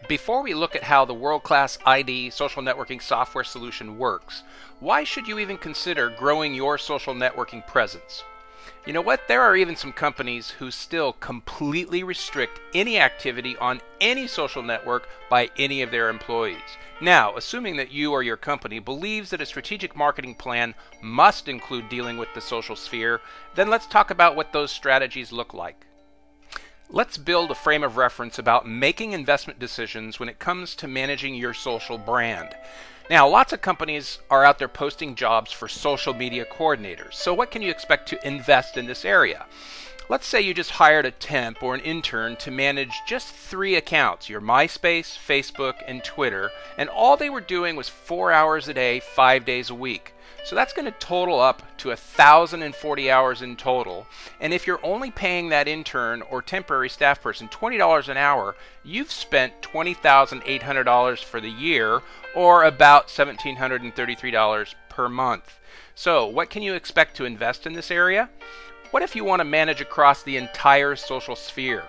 Before we look at how the world-class ID social networking software solution works, why should you even consider growing your social networking presence? You know what? There are even some companies who still completely restrict any activity on any social network by any of their employees. Now, assuming that you or your company believes that a strategic marketing plan must include dealing with the social sphere, then let's talk about what those strategies look like. Let's build a frame of reference about making investment decisions when it comes to managing your social brand. Now, lots of companies are out there posting jobs for social media coordinators. So what can you expect to invest in this area? Let's say you just hired a temp or an intern to manage just 3 accounts, your MySpace, Facebook, and Twitter, and all they were doing was 4 hours a day, 5 days a week. So that's going to total up to 1,040 hours in total. And if you're only paying that intern or temporary staff person $20 an hour, you've spent $20,800 for the year, or about $1,733 per month. So what can you expect to invest in this area? What if you want to manage across the entire social sphere?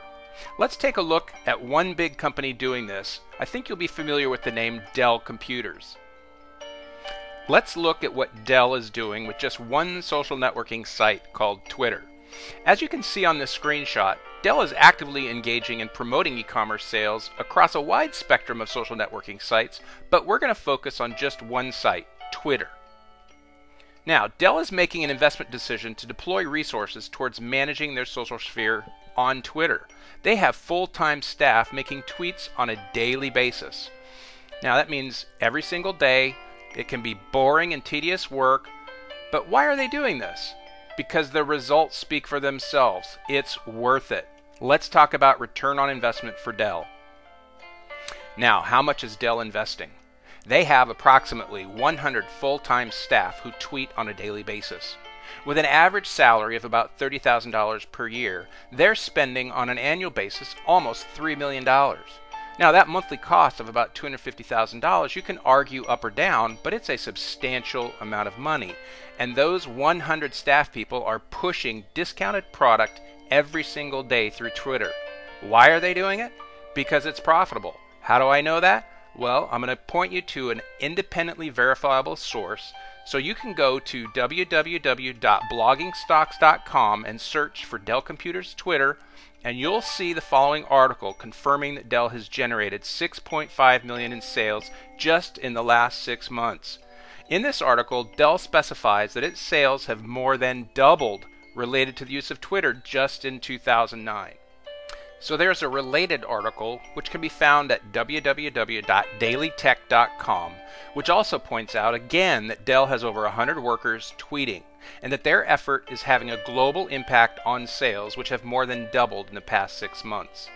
Let's take a look at one big company doing this. I think you'll be familiar with the name Dell Computers. Let's look at what Dell is doing with just one social networking site called Twitter. As you can see on this screenshot, Dell is actively engaging in promoting e-commerce sales across a wide spectrum of social networking sites, but we're going to focus on just one site, Twitter. Now, Dell is making an investment decision to deploy resources towards managing their social sphere on Twitter. They have full-time staff making tweets on a daily basis. Now, that means every single day. It can be boring and tedious work, but why are they doing this? Because the results speak for themselves. It's worth it. Let's talk about return on investment for Dell. Now, how much is Dell investing? They have approximately 100 full-time staff who tweet on a daily basis. With an average salary of about $30,000 per year, they're spending on an annual basis almost $3 million. Now, that monthly cost of about $250,000, you can argue up or down, but it's a substantial amount of money. And those 100 staff people are pushing discounted product every single day through Twitter. Why are they doing it? Because it's profitable. How do I know that? Well, I'm going to point you to an independently verifiable source. So you can go to www.bloggingstocks.com and search for Dell Computers Twitter, and you'll see the following article confirming that Dell has generated $6.5 million in sales just in the last 6 months. In this article, Dell specifies that its sales have more than doubled related to the use of Twitter just in 2009. So there's a related article which can be found at www.dailytech.com, which also points out again that Dell has over 100 workers tweeting, and that their effort is having a global impact on sales, which have more than doubled in the past 6 months.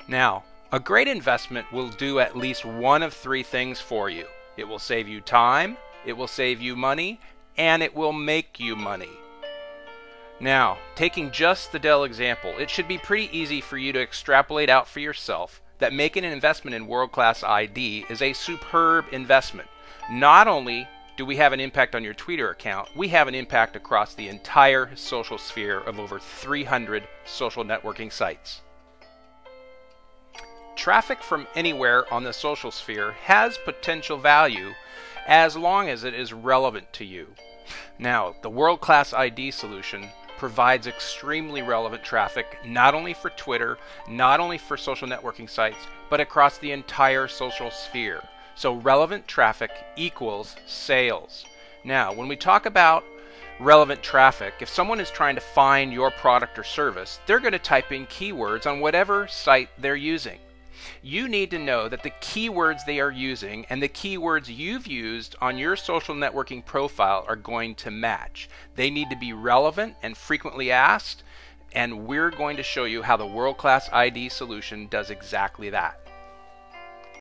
Now, a great investment will do at least one of 3 things for you. It will save you time, it will save you money, and it will make you money. Now, taking just the Dell example, it should be pretty easy for you to extrapolate out for yourself that making an investment in world-class ID is a superb investment. Not only do we have an impact on your Twitter account, we have an impact across the entire social sphere of over 300 social networking sites. Traffic from anywhere on the social sphere has potential value as long as it is relevant to you. Now, the world-class ID solution provides extremely relevant traffic not only for Twitter, not only for social networking sites, but across the entire social sphere. So relevant traffic equals sales. Now, when we talk about relevant traffic, if someone is trying to find your product or service, they're going to type in keywords on whatever site they're using. You need to know that the keywords they are using and the keywords you've used on your social networking profile are going to match. They need to be relevant and frequently asked, and we're going to show you how the world-class ID solution does exactly that.